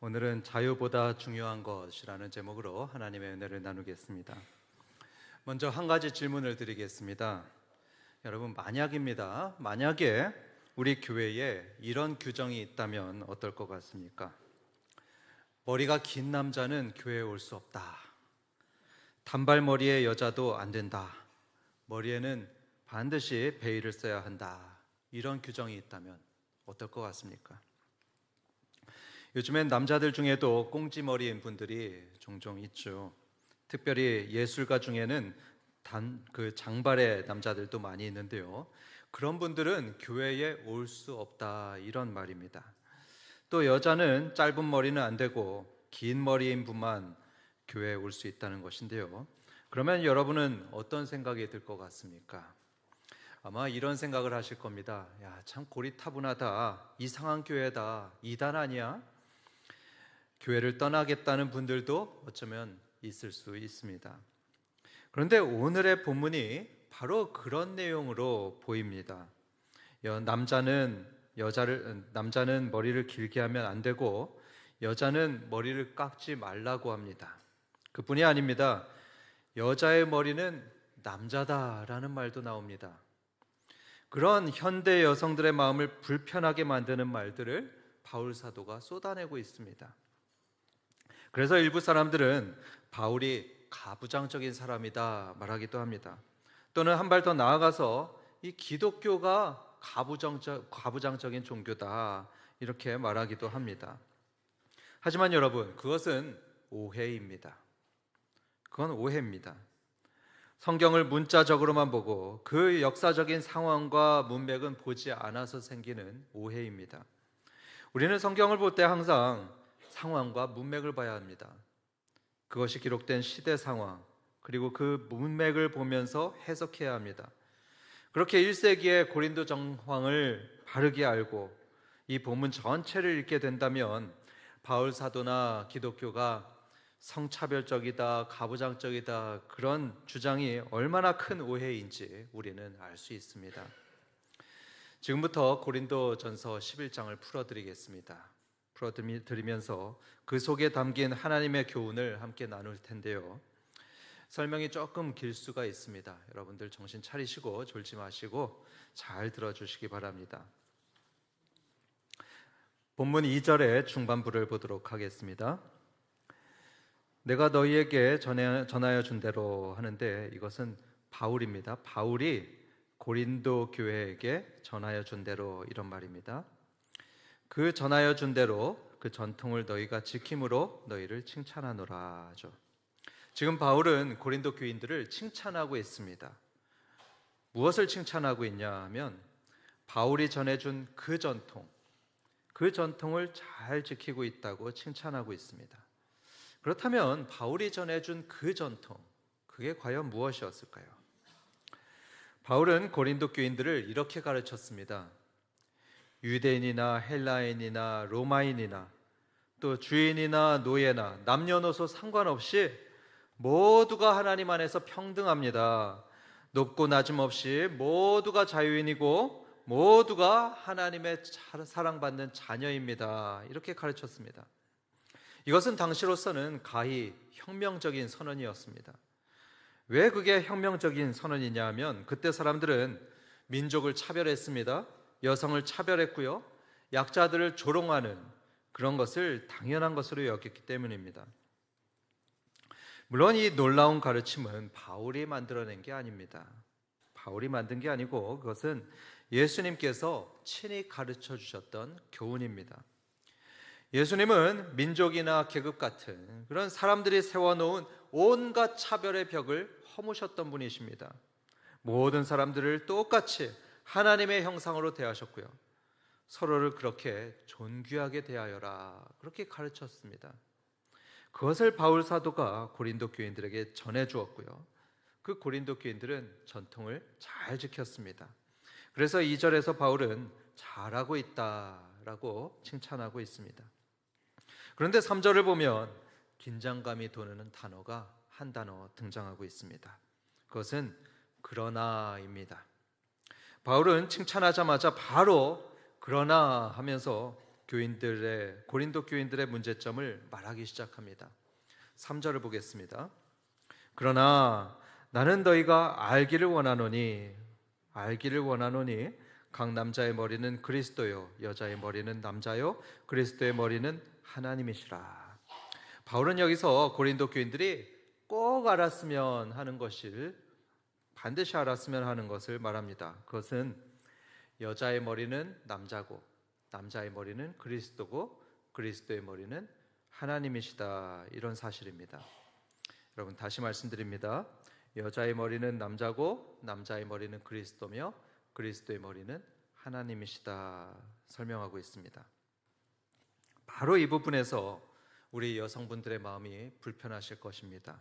오늘은 자유보다 중요한 것이라는 제목으로 하나님의 은혜를 나누겠습니다. 먼저 한 가지 질문을 드리겠습니다. 여러분, 만약입니다. 만약에 우리 교회에 이런 규정이 있다면 어떨 것 같습니까? 머리가 긴 남자는 교회에 올 수 없다. 단발머리의 여자도 안 된다. 머리에는 반드시 베일을 써야 한다. 이런 규정이 있다면 어떨 것 같습니까? 요즘엔 남자들 중에도 꽁지머리인 분들이 종종 있죠. 특별히 예술가 중에는 장발의 남자들도 많이 있는데요. 그런 분들은 교회에 올 수 없다, 이런 말입니다. 또 여자는 짧은 머리는 안 되고 긴 머리인 분만 교회에 올 수 있다는 것인데요. 그러면 여러분은 어떤 생각이 들 것 같습니까? 아마 이런 생각을 하실 겁니다. 야, 참 고리타분하다. 이상한 교회다. 이단 아니야? 교회를 떠나겠다는 분들도 어쩌면 있을 수 있습니다. 그런데 오늘의 본문이 바로 그런 내용으로 보입니다. 남자는 머리를 길게 하면 안 되고 여자는 머리를 깎지 말라고 합니다. 그뿐이 아닙니다. 여자의 머리는 남자다라는 말도 나옵니다. 그런 현대 여성들의 마음을 불편하게 만드는 말들을 바울 사도가 쏟아내고 있습니다. 그래서 일부 사람들은 바울이 가부장적인 사람이다 말하기도 합니다. 또는 한 발 더 나아가서 이 기독교가 가부장적인 종교다 이렇게 말하기도 합니다. 하지만 여러분, 그것은 오해입니다. 그건 오해입니다. 성경을 문자적으로만 보고 그 역사적인 상황과 문맥은 보지 않아서 생기는 오해입니다. 우리는 성경을 볼 때 항상 상황과 문맥을 봐야 합니다. 그것이 기록된 시대 상황, 그리고 그 문맥을 보면서 해석해야 합니다. 그렇게 1세기의 고린도 정황을 바르게 알고 이 본문 전체를 읽게 된다면 바울 사도나 기독교가 성차별적이다, 가부장적이다 그런 주장이 얼마나 큰 오해인지 우리는 알 수 있습니다. 지금부터 고린도전서 11장을 풀어드리겠습니다. 풀어드리면서 그 속에 담긴 하나님의 교훈을 함께 나눌 텐데요. 설명이 조금 길 수가 있습니다. 여러분들 정신 차리시고 졸지 마시고 잘 들어주시기 바랍니다. 본문 2절의 중반부를 보도록 하겠습니다. 내가 너희에게 전하여 준 대로 하는데 이것은 바울입니다. 바울이 고린도 교회에게 전하여 준 대로 이런 말입니다. 그 전하여 준 대로 그 전통을 너희가 지킴으로 너희를 칭찬하노라 하죠. 지금 바울은 고린도 교인들을 칭찬하고 있습니다. 무엇을 칭찬하고 있냐 하면 바울이 전해준 그 전통을 잘 지키고 있다고 칭찬하고 있습니다. 그렇다면 바울이 전해준 그 전통, 그게 과연 무엇이었을까요? 바울은 고린도 교인들을 이렇게 가르쳤습니다. 유대인이나 헬라인이나 로마인이나 또 주인이나 노예나 남녀노소 상관없이 모두가 하나님 안에서 평등합니다. 높고 낮음 없이 모두가 자유인이고 모두가 하나님의 사랑받는 자녀입니다. 이렇게 가르쳤습니다. 이것은 당시로서는 가히 혁명적인 선언이었습니다. 왜 그게 혁명적인 선언이냐 하면 그때 사람들은 민족을 차별했습니다. 여성을 차별했고요. 약자들을 조롱하는 그런 것을 당연한 것으로 여겼기 때문입니다. 물론 이 놀라운 가르침은 바울이 만들어낸 게 아닙니다. 바울이 만든 게 아니고 그것은 예수님께서 친히 가르쳐 주셨던 교훈입니다. 예수님은 민족이나 계급 같은 그런 사람들이 세워놓은 온갖 차별의 벽을 허무셨던 분이십니다. 모든 사람들을 똑같이 하나님의 형상으로 대하셨고요. 서로를 그렇게 존귀하게 대하여라 그렇게 가르쳤습니다. 그것을 바울 사도가 고린도 교인들에게 전해주었고요. 그 고린도 교인들은 전통을 잘 지켰습니다. 그래서 2절에서 바울은 잘하고 있다라고 칭찬하고 있습니다. 그런데 3절을 보면 긴장감이 도는 단어가 한 단어 등장하고 있습니다. 그것은 그러나입니다. 바울은 칭찬하자마자 바로 그러나 하면서 고린도 교인들의 문제점을 말하기 시작합니다. 3절을 보겠습니다. 그러나 나는 너희가 알기를 원하노니 각 남자의 머리는 그리스도요 여자의 머리는 남자요 그리스도의 머리는 하나님이시라. 바울은 여기서 고린도 교인들이 꼭 알았으면 하는 것을, 반드시 알았으면 하는 것을 말합니다. 그것은 여자의 머리는 남자고 남자의 머리는 그리스도고 그리스도의 머리는 하나님이시다, 이런 사실입니다. 여러분, 다시 말씀드립니다. 여자의 머리는 남자고 남자의 머리는 그리스도며 그리스도의 머리는 하나님이시다 설명하고 있습니다. 바로 이 부분에서 우리 여성분들의 마음이 불편하실 것입니다.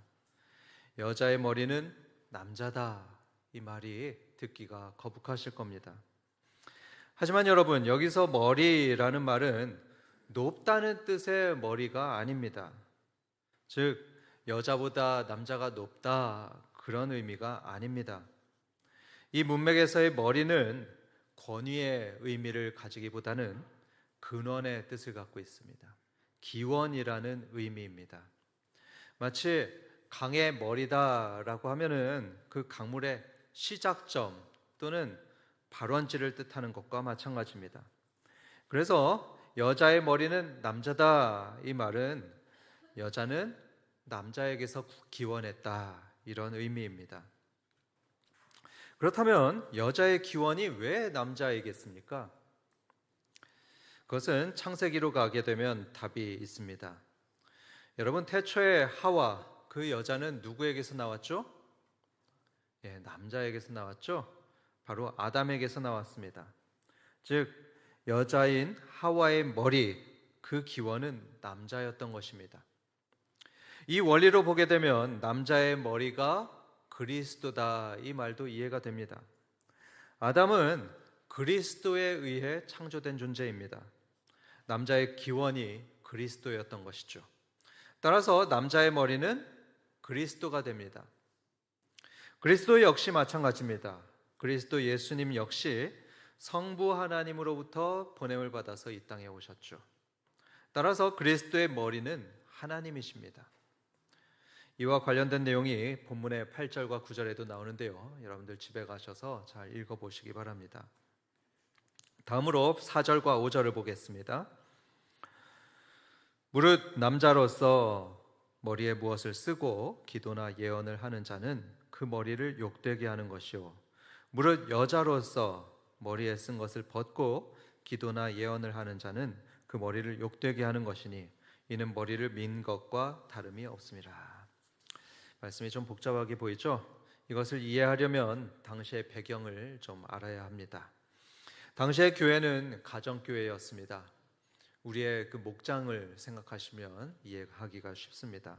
여자의 머리는 남자다, 이 말이 듣기가 거북하실 겁니다. 하지만 여러분, 여기서 머리라는 말은 높다는 뜻의 머리가 아닙니다. 즉 여자보다 남자가 높다, 그런 의미가 아닙니다. 이 문맥에서의 머리는 권위의 의미를 가지기보다는 근원의 뜻을 갖고 있습니다. 기원이라는 의미입니다. 마치 강의 머리다라고 하면은 그 강물의 시작점 또는 발원지를 뜻하는 것과 마찬가지입니다. 그래서 여자의 머리는 남자다, 이 말은 여자는 남자에게서 기원했다, 이런 의미입니다. 그렇다면 여자의 기원이 왜 남자이겠습니까? 그것은 창세기로 가게 되면 답이 있습니다. 여러분, 태초의 하와, 그 여자는 누구에게서 나왔죠? 남자에게서 나왔죠? 바로 아담에게서 나왔습니다. 즉 여자인 하와의 머리, 그 기원은 남자였던 것입니다. 이 원리로 보게 되면 남자의 머리가 그리스도다, 이 말도 이해가 됩니다. 아담은 그리스도에 의해 창조된 존재입니다. 남자의 기원이 그리스도였던 것이죠. 따라서 남자의 머리는 그리스도가 됩니다. 그리스도 역시 마찬가지입니다. 그리스도 예수님 역시 성부 하나님으로부터 보냄을 받아서 이 땅에 오셨죠. 따라서 그리스도의 머리는 하나님이십니다. 이와 관련된 내용이 본문의 8절과 9절에도 나오는데요, 여러분들 집에 가셔서 잘 읽어보시기 바랍니다. 다음으로 4절과 5절을 보겠습니다. 무릇 남자로서 머리에 무엇을 쓰고 기도나 예언을 하는 자는 그 머리를 욕되게 하는 것이요, 무릇 여자로서 머리에 쓴 것을 벗고 기도나 예언을 하는 자는 그 머리를 욕되게 하는 것이니 이는 머리를 민 것과 다름이 없음이라. 말씀이 좀 복잡하게 보이죠? 이것을 이해하려면 당시의 배경을 좀 알아야 합니다. 당시의 교회는 가정교회였습니다. 우리의 그 목장을 생각하시면 이해하기가 쉽습니다.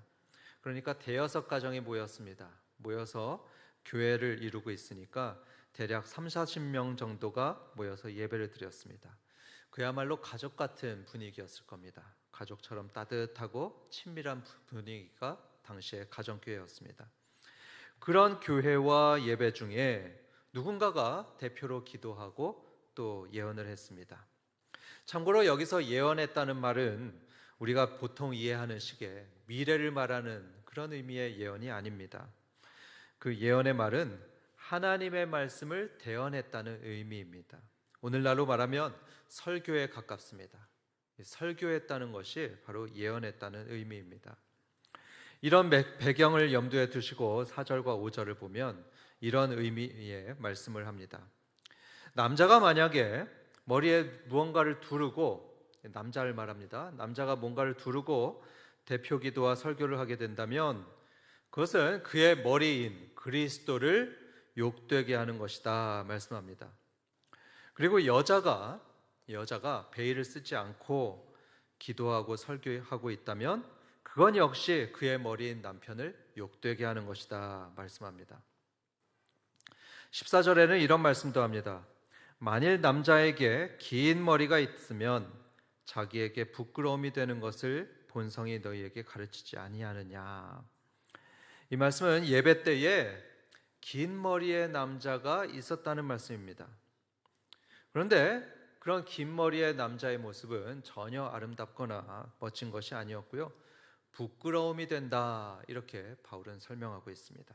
그러니까 대여섯 가정이 모였습니다. 모여서 교회를 이루고 있으니까 대략 30-40명 정도가 모여서 예배를 드렸습니다. 그야말로 가족 같은 분위기였을 겁니다. 가족처럼 따뜻하고 친밀한 분위기가 당시의 가정교회였습니다. 그런 교회와 예배 중에 누군가가 대표로 기도하고 또 예언을 했습니다. 참고로 여기서 예언했다는 말은 우리가 보통 이해하는 식의 미래를 말하는 그런 의미의 예언이 아닙니다. 그 예언의 말은 하나님의 말씀을 대언했다는 의미입니다. 오늘날로 말하면 설교에 가깝습니다. 설교했다는 것이 바로 예언했다는 의미입니다. 이런 배경을 염두에 두시고 4절과 5절을 보면 이런 의미의 말씀을 합니다. 남자가 만약에 머리에 무언가를 두르고, 남자를 말합니다. 남자가 뭔가를 두르고 대표 기도와 설교를 하게 된다면 그것은 그의 머리인 그리스도를 욕되게 하는 것이다 말씀합니다. 그리고 여자가 베일을 쓰지 않고 기도하고 설교하고 있다면 그건 역시 그의 머리인 남편을 욕되게 하는 것이다 말씀합니다. 14절에는 이런 말씀도 합니다. 만일 남자에게 긴 머리가 있으면 자기에게 부끄러움이 되는 것을 본성이 너희에게 가르치지 아니하느냐. 이 말씀은 예배 때에 긴 머리의 남자가 있었다는 말씀입니다. 그런데 그런 긴 머리의 남자의 모습은 전혀 아름답거나 멋진 것이 아니었고요. 부끄러움이 된다, 이렇게 바울은 설명하고 있습니다.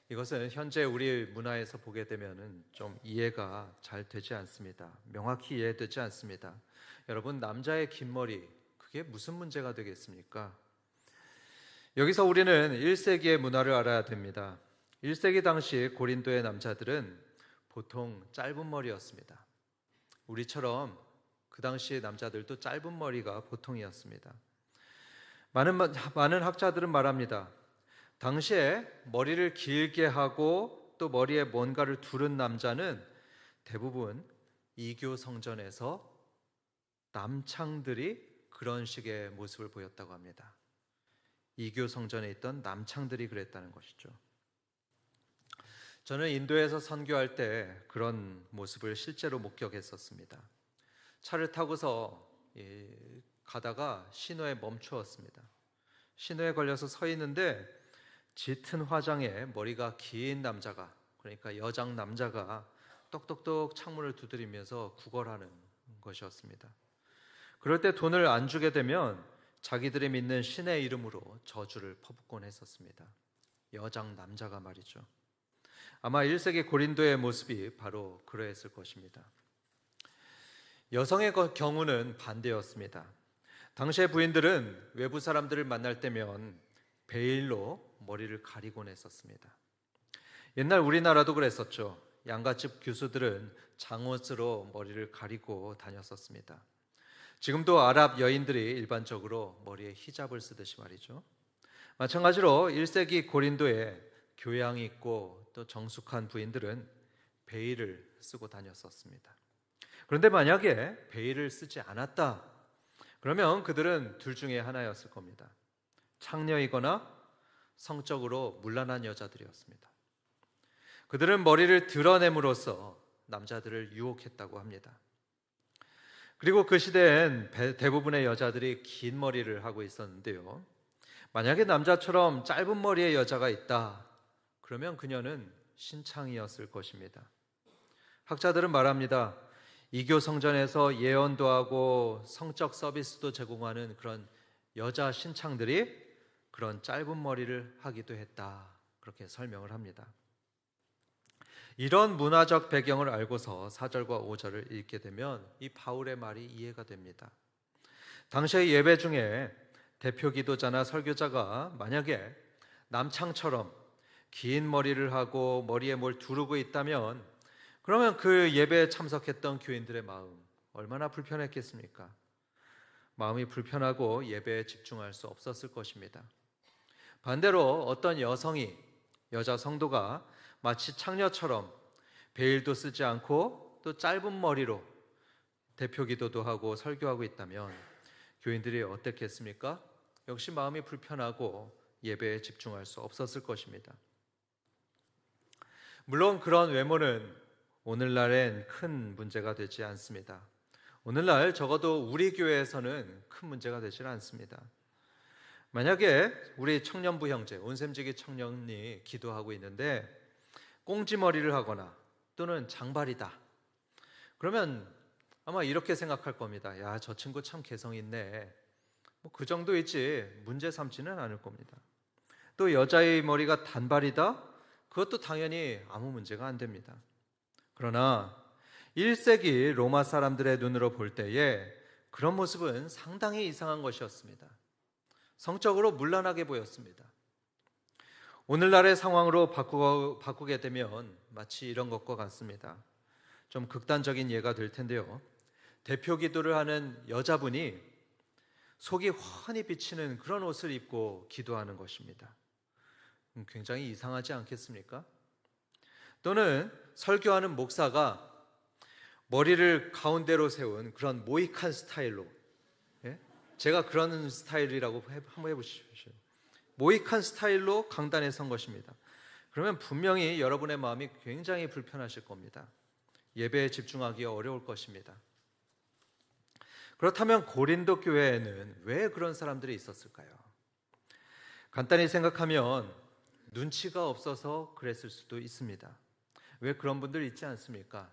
이것은 현재 우리 문화에서 보게 되면은 좀 이해가 잘 되지 않습니다. 명확히 이해되지 않습니다. 여러분, 남자의 긴 머리, 그게 무슨 문제가 되겠습니까? 여기서 우리는 1세기의 문화를 알아야 됩니다. 1세기 당시 고린도의 남자들은 보통 짧은 머리였습니다. 우리처럼 그 당시의 남자들도 짧은 머리가 보통이었습니다. 많은 학자들은 말합니다. 당시에 머리를 길게 하고 또 머리에 뭔가를 두른 남자는 대부분 이교 성전에서 남창들이 그런 식의 모습을 보였다고 합니다. 이교 성전에 있던 남창들이 그랬다는 것이죠. 저는 인도에서 선교할 때 그런 모습을 실제로 목격했었습니다. 차를 타고서 가다가 신호에 멈추었습니다. 신호에 걸려서 서 있는데 짙은 화장에 머리가 긴 남자가, 그러니까 여장 남자가 똑똑똑 창문을 두드리면서 구걸하는 것이었습니다. 그럴 때 돈을 안 주게 되면 자기들이 믿는 신의 이름으로 저주를 퍼붓곤 했었습니다. 여장 남자가 말이죠. 아마 1세기 고린도의 모습이 바로 그러했을 것입니다. 여성의 경우는 반대였습니다. 당시의 부인들은 외부 사람들을 만날 때면 베일로 머리를 가리곤 했었습니다. 옛날 우리나라도 그랬었죠. 양가집 교수들은 장옷으로 머리를 가리고 다녔었습니다. 지금도 아랍 여인들이 일반적으로 머리에 히잡을 쓰듯이 말이죠. 마찬가지로 1세기 고린도에 교양이 있고 또 정숙한 부인들은 베일을 쓰고 다녔었습니다. 그런데 만약에 베일을 쓰지 않았다, 그러면 그들은 둘 중에 하나였을 겁니다. 창녀이거나 성적으로 문란한 여자들이었습니다. 그들은 머리를 드러냄으로써 남자들을 유혹했다고 합니다. 그리고 그 시대엔 대부분의 여자들이 긴 머리를 하고 있었는데요. 만약에 남자처럼 짧은 머리의 여자가 있다, 그러면 그녀는 신창이었을 것입니다. 학자들은 말합니다. 이교 성전에서 예언도 하고 성적 서비스도 제공하는 그런 여자 신창들이 그런 짧은 머리를 하기도 했다, 그렇게 설명을 합니다. 이런 문화적 배경을 알고서 4절과 5절을 읽게 되면 이 바울의 말이 이해가 됩니다. 당시의 예배 중에 대표 기도자나 설교자가 만약에 남창처럼 긴 머리를 하고 머리에 뭘 두르고 있다면 그러면 그 예배에 참석했던 교인들의 마음 얼마나 불편했겠습니까? 마음이 불편하고 예배에 집중할 수 없었을 것입니다. 반대로 어떤 여자 성도가 마치 창녀처럼 베일도 쓰지 않고 또 짧은 머리로 대표 기도도 하고 설교하고 있다면 교인들이 어땠겠습니까? 역시 마음이 불편하고 예배에 집중할 수 없었을 것입니다. 물론 그런 외모는 오늘날엔 큰 문제가 되지 않습니다. 오늘날 적어도 우리 교회에서는 큰 문제가 되지 않습니다. 만약에 우리 청년부 형제, 온샘지기 청년이 기도하고 있는데 꽁지머리를 하거나 또는 장발이다, 그러면 아마 이렇게 생각할 겁니다. 야, 저 친구 참 개성 있네. 그 정도이지 문제 삼지는 않을 겁니다. 또 여자의 머리가 단발이다, 그것도 당연히 아무 문제가 안 됩니다. 그러나 1세기 로마 사람들의 눈으로 볼 때에 그런 모습은 상당히 이상한 것이었습니다. 성적으로 문란하게 보였습니다. 오늘날의 상황으로 바꾸게 되면 마치 이런 것과 같습니다. 좀 극단적인 예가 될 텐데요. 대표 기도를 하는 여자분이 속이 환히 비치는 그런 옷을 입고 기도하는 것입니다. 굉장히 이상하지 않겠습니까? 또는 설교하는 목사가 머리를 가운데로 세운 그런 모이칸 스타일로, 제가 그런 스타일이라고 한번 해보십시오. 모이칸 스타일로 강단에 선 것입니다. 그러면 분명히 여러분의 마음이 굉장히 불편하실 겁니다. 예배에 집중하기 어려울 것입니다. 그렇다면 고린도 교회에는 왜 그런 사람들이 있었을까요? 간단히 생각하면 눈치가 없어서 그랬을 수도 있습니다. 왜 그런 분들 있지 않습니까?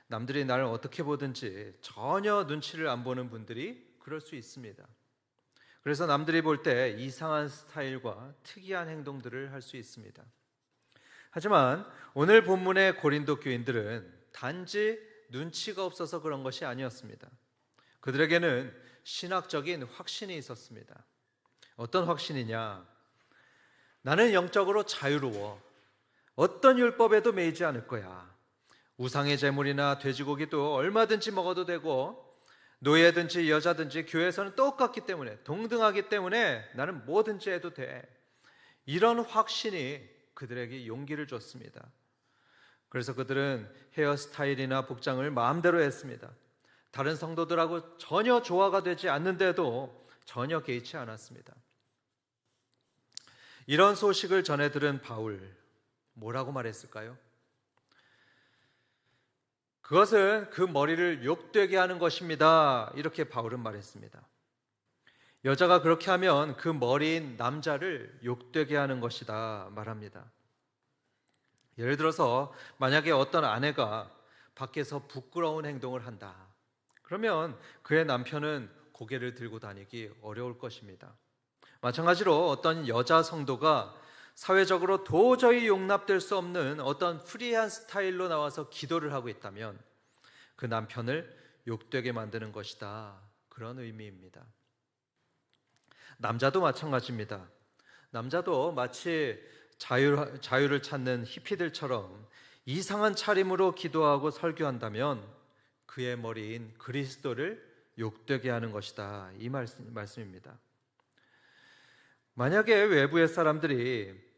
남들이 나를 어떻게 보든지 전혀 눈치를 안 보는 분들이 그럴 수 있습니다. 그래서 남들이 볼 때 이상한 스타일과 특이한 행동들을 할 수 있습니다. 하지만 오늘 본문의 고린도 교인들은 단지 눈치가 없어서 그런 것이 아니었습니다. 그들에게는 신학적인 확신이 있었습니다. 어떤 확신이냐? 나는 영적으로 자유로워. 어떤 율법에도 매이지 않을 거야. 우상의 제물이나 돼지고기도 얼마든지 먹어도 되고, 노예든지 여자든지 교회에서는 똑같기 때문에, 동등하기 때문에 나는 뭐든지 해도 돼. 이런 확신이 그들에게 용기를 줬습니다. 그래서 그들은 헤어스타일이나 복장을 마음대로 했습니다. 다른 성도들하고 전혀 조화가 되지 않는데도 전혀 개의치 않았습니다. 이런 소식을 전해 들은 바울, 뭐라고 말했을까요? 그것은 그 머리를 욕되게 하는 것입니다. 이렇게 바울은 말했습니다. 여자가 그렇게 하면 그 머리인 남자를 욕되게 하는 것이다 말합니다. 예를 들어서 만약에 어떤 아내가 밖에서 부끄러운 행동을 한다. 그러면 그의 남편은 고개를 들고 다니기 어려울 것입니다. 마찬가지로 어떤 여자 성도가 사회적으로 도저히 용납될 수 없는 어떤 프리한 스타일로 나와서 기도를 하고 있다면 그 남편을 욕되게 만드는 것이다. 그런 의미입니다. 남자도 마찬가지입니다. 남자도 마치 자유를 찾는 히피들처럼 이상한 차림으로 기도하고 설교한다면 그의 머리인 그리스도를 욕되게 하는 것이다. 이 말씀입니다. 만약에 외부의 사람들이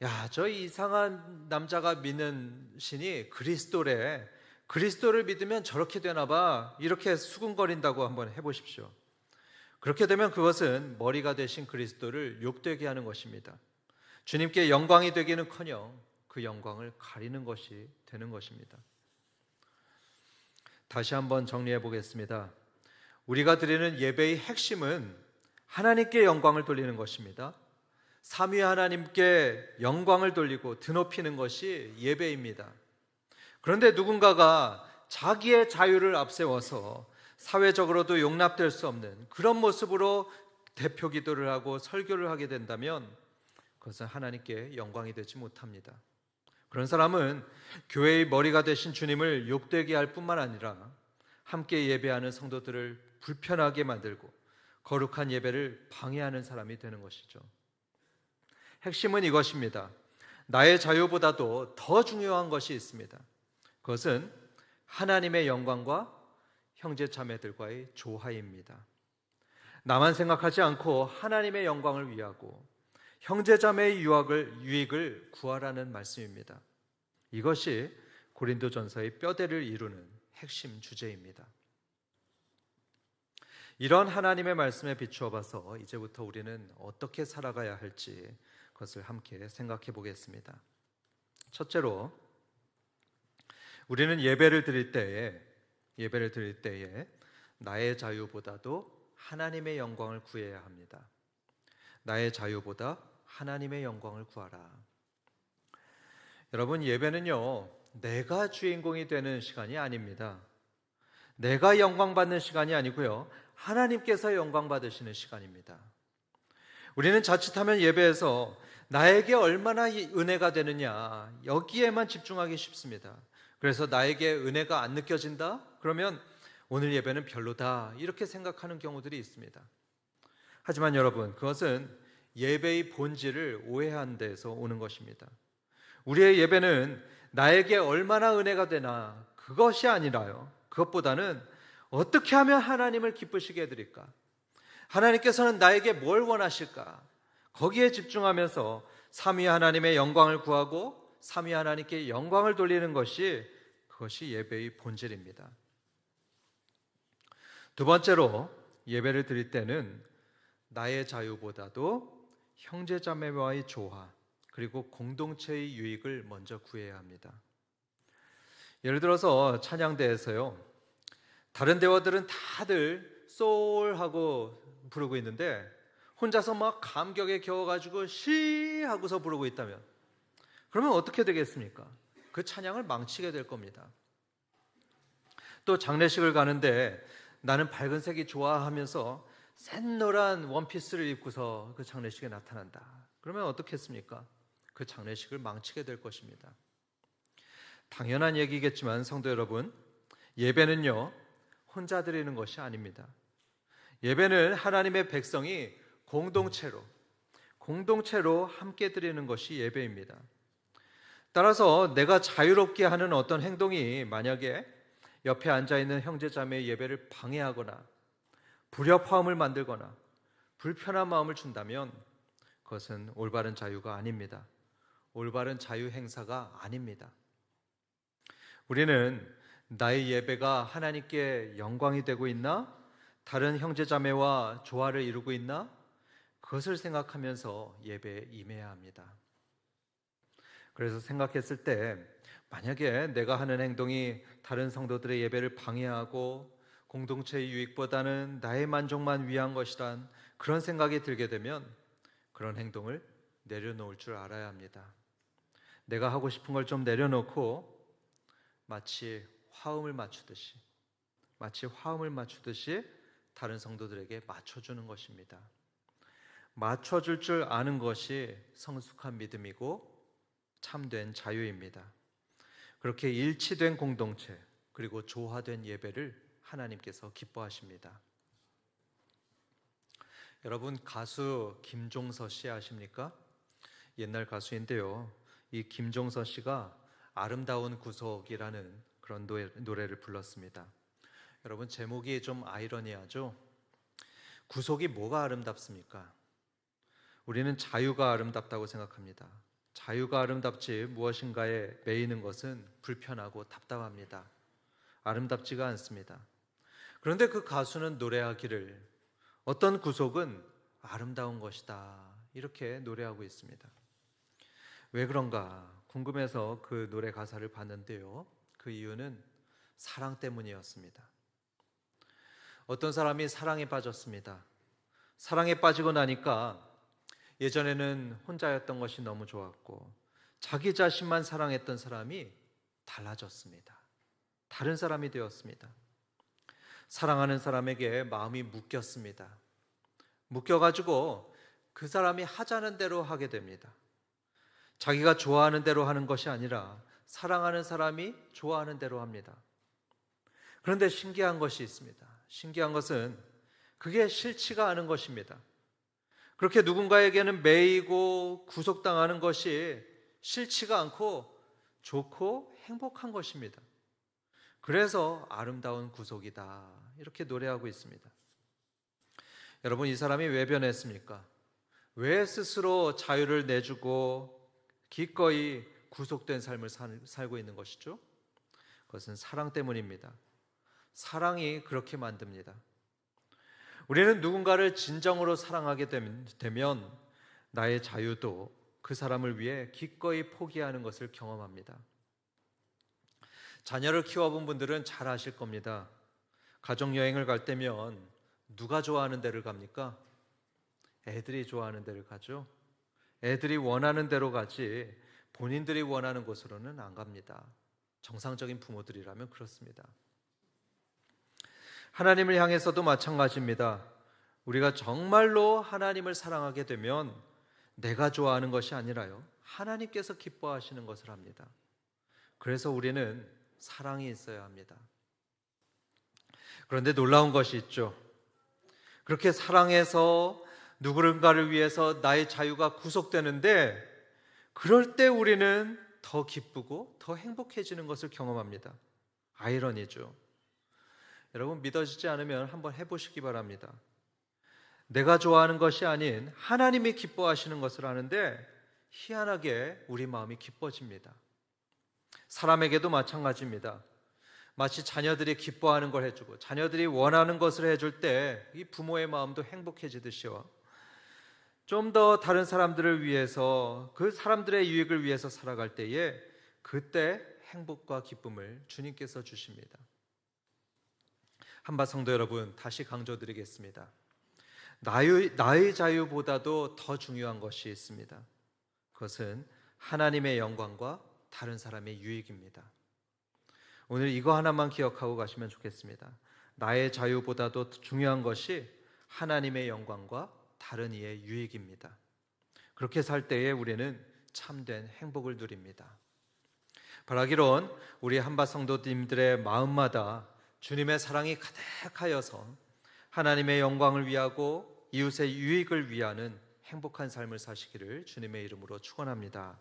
야, 저 이상한 남자가 믿는 신이 그리스도래. 그리스도를 믿으면 저렇게 되나 봐. 이렇게 수군거린다고 한번 해보십시오. 그렇게 되면 그것은 머리가 되신 그리스도를 욕되게 하는 것입니다. 주님께 영광이 되기는커녕 그 영광을 가리는 것이 되는 것입니다. 다시 한번 정리해 보겠습니다. 우리가 드리는 예배의 핵심은 하나님께 영광을 돌리는 것입니다. 삼위 하나님께 영광을 돌리고 드높이는 것이 예배입니다. 그런데 누군가가 자기의 자유를 앞세워서 사회적으로도 용납될 수 없는 그런 모습으로 대표 기도를 하고 설교를 하게 된다면 그것은 하나님께 영광이 되지 못합니다. 그런 사람은 교회의 머리가 되신 주님을 욕되게 할 뿐만 아니라 함께 예배하는 성도들을 불편하게 만들고 거룩한 예배를 방해하는 사람이 되는 것이죠. 핵심은 이것입니다. 나의 자유보다도 더 중요한 것이 있습니다. 그것은 하나님의 영광과 형제 자매들과의 조화입니다. 나만 생각하지 않고 하나님의 영광을 위하고 형제 자매의 유익을 구하라는 말씀입니다. 이것이 고린도전서의 뼈대를 이루는 핵심 주제입니다. 이런 하나님의 말씀에 비추어 봐서 이제부터 우리는 어떻게 살아가야 할지 그것을 함께 생각해 보겠습니다. 첫째로 우리는 예배를 드릴 때에 나의 자유보다도 하나님의 영광을 구해야 합니다. 나의 자유보다 하나님의 영광을 구하라. 여러분, 예배는요, 내가 주인공이 되는 시간이 아닙니다. 내가 영광 받는 시간이 아니고요, 하나님께서 영광 받으시는 시간입니다. 우리는 자칫하면 예배에서 나에게 얼마나 은혜가 되느냐, 여기에만 집중하기 쉽습니다. 그래서 나에게 은혜가 안 느껴진다? 그러면 오늘 예배는 별로다, 이렇게 생각하는 경우들이 있습니다. 하지만 여러분, 그것은 예배의 본질을 오해한 데서 오는 것입니다. 우리의 예배는 나에게 얼마나 은혜가 되나, 그것이 아니라요, 그것보다는 어떻게 하면 하나님을 기쁘시게 해드릴까, 하나님께서는 나에게 뭘 원하실까, 거기에 집중하면서 삼위 하나님의 영광을 구하고 삼위 하나님께 영광을 돌리는 것이 그것이 예배의 본질입니다. 두 번째로 예배를 드릴 때는 나의 자유보다도 형제자매와의 조화 그리고 공동체의 유익을 먼저 구해야 합니다. 예를 들어서 찬양대에서요, 다른 대화들은 다들 소울하고 부르고 있는데 혼자서 막 감격에 겨워가지고 시 하고서 부르고 있다면 그러면 어떻게 되겠습니까? 그 찬양을 망치게 될 겁니다. 또 장례식을 가는데 나는 밝은 색이 좋아하면서 샛노란 원피스를 입고서 그 장례식에 나타난다. 그러면 어떻겠습니까? 그 장례식을 망치게 될 것입니다. 당연한 얘기겠지만 성도 여러분, 예배는요 혼자 드리는 것이 아닙니다. 예배는 하나님의 백성이 공동체로 함께 드리는 것이 예배입니다. 따라서 내가 자유롭게 하는 어떤 행동이 만약에 옆에 앉아있는 형제자매의 예배를 방해하거나 불협화음을 만들거나 불편한 마음을 준다면 그것은 올바른 자유가 아닙니다. 올바른 자유 행사가 아닙니다. 우리는 나의 예배가 하나님께 영광이 되고 있나? 다른 형제자매와 조화를 이루고 있나? 그것을 생각하면서 예배에 임해야 합니다. 그래서 생각했을 때 만약에 내가 하는 행동이 다른 성도들의 예배를 방해하고 공동체의 유익보다는 나의 만족만 위한 것이란 그런 생각이 들게 되면 그런 행동을 내려놓을 줄 알아야 합니다. 내가 하고 싶은 걸 좀 내려놓고 마치 화음을 맞추듯이 다른 성도들에게 맞춰주는 것입니다. 맞춰줄 줄 아는 것이 성숙한 믿음이고 참된 자유입니다. 그렇게 일치된 공동체 그리고 조화된 예배를 하나님께서 기뻐하십니다. 여러분, 가수 김종서 씨 아십니까? 옛날 가수인데요. 이 김종서 씨가 아름다운 구속이라는 그런 노래를 불렀습니다. 여러분, 제목이 좀 아이러니하죠? 구속이 뭐가 아름답습니까? 우리는 자유가 아름답다고 생각합니다. 자유가 아름답지 무엇인가에 매이는 것은 불편하고 답답합니다. 아름답지가 않습니다. 그런데 그 가수는 노래하기를 어떤 구속은 아름다운 것이다 이렇게 노래하고 있습니다. 왜 그런가 궁금해서 그 노래 가사를 봤는데요. 그 이유는 사랑 때문이었습니다. 어떤 사람이 사랑에 빠졌습니다. 사랑에 빠지고 나니까 예전에는 혼자였던 것이 너무 좋았고 자기 자신만 사랑했던 사람이 달라졌습니다. 다른 사람이 되었습니다. 사랑하는 사람에게 마음이 묶였습니다. 묶여가지고 그 사람이 하자는 대로 하게 됩니다. 자기가 좋아하는 대로 하는 것이 아니라 사랑하는 사람이 좋아하는 대로 합니다. 그런데 신기한 것이 있습니다. 신기한 것은 그게 싫지가 않은 것입니다. 그렇게 누군가에게는 매이고 구속당하는 것이 싫지가 않고 좋고 행복한 것입니다. 그래서 아름다운 구속이다 이렇게 노래하고 있습니다. 여러분, 이 사람이 왜 변했습니까? 왜 스스로 자유를 내주고 기꺼이 구속된 삶을 살고 있는 것이죠? 그것은 사랑 때문입니다. 사랑이 그렇게 만듭니다. 우리는 누군가를 진정으로 사랑하게 되면 나의 자유도 그 사람을 위해 기꺼이 포기하는 것을 경험합니다. 자녀를 키워본 분들은 잘 아실 겁니다. 가족여행을 갈 때면 누가 좋아하는 데를 갑니까? 애들이 좋아하는 데를 가죠. 애들이 원하는 대로 가지 본인들이 원하는 곳으로는 안 갑니다. 정상적인 부모들이라면 그렇습니다. 하나님을 향해서도 마찬가지입니다. 우리가 정말로 하나님을 사랑하게 되면 내가 좋아하는 것이 아니라요, 하나님께서 기뻐하시는 것을 합니다. 그래서 우리는 사랑이 있어야 합니다. 그런데 놀라운 것이 있죠. 그렇게 사랑해서 누군가를 위해서 나의 자유가 구속되는데 그럴 때 우리는 더 기쁘고 더 행복해지는 것을 경험합니다. 아이러니죠. 여러분, 믿어지지 않으면 한번 해보시기 바랍니다. 내가 좋아하는 것이 아닌 하나님이 기뻐하시는 것을 하는데 희한하게 우리 마음이 기뻐집니다. 사람에게도 마찬가지입니다. 마치 자녀들이 기뻐하는 걸 해주고 자녀들이 원하는 것을 해줄 때 이 부모의 마음도 행복해지듯이요, 좀 더 다른 사람들을 위해서 그 사람들의 유익을 위해서 살아갈 때에 그때 행복과 기쁨을 주님께서 주십니다. 한바 성도 여러분, 다시 강조드리겠습니다. 나의 자유보다도 더 중요한 것이 있습니다. 그것은 하나님의 영광과 다른 사람의 유익입니다. 오늘 이거 하나만 기억하고 가시면 좋겠습니다. 나의 자유보다도 중요한 것이 하나님의 영광과 다른 이의 유익입니다. 그렇게 살 때에 우리는 참된 행복을 누립니다. 바라기론 우리 한바 성도님들의 마음마다 주님의 사랑이 가득하여서 하나님의 영광을 위하고 이웃의 유익을 위하는 행복한 삶을 사시기를 주님의 이름으로 축원합니다.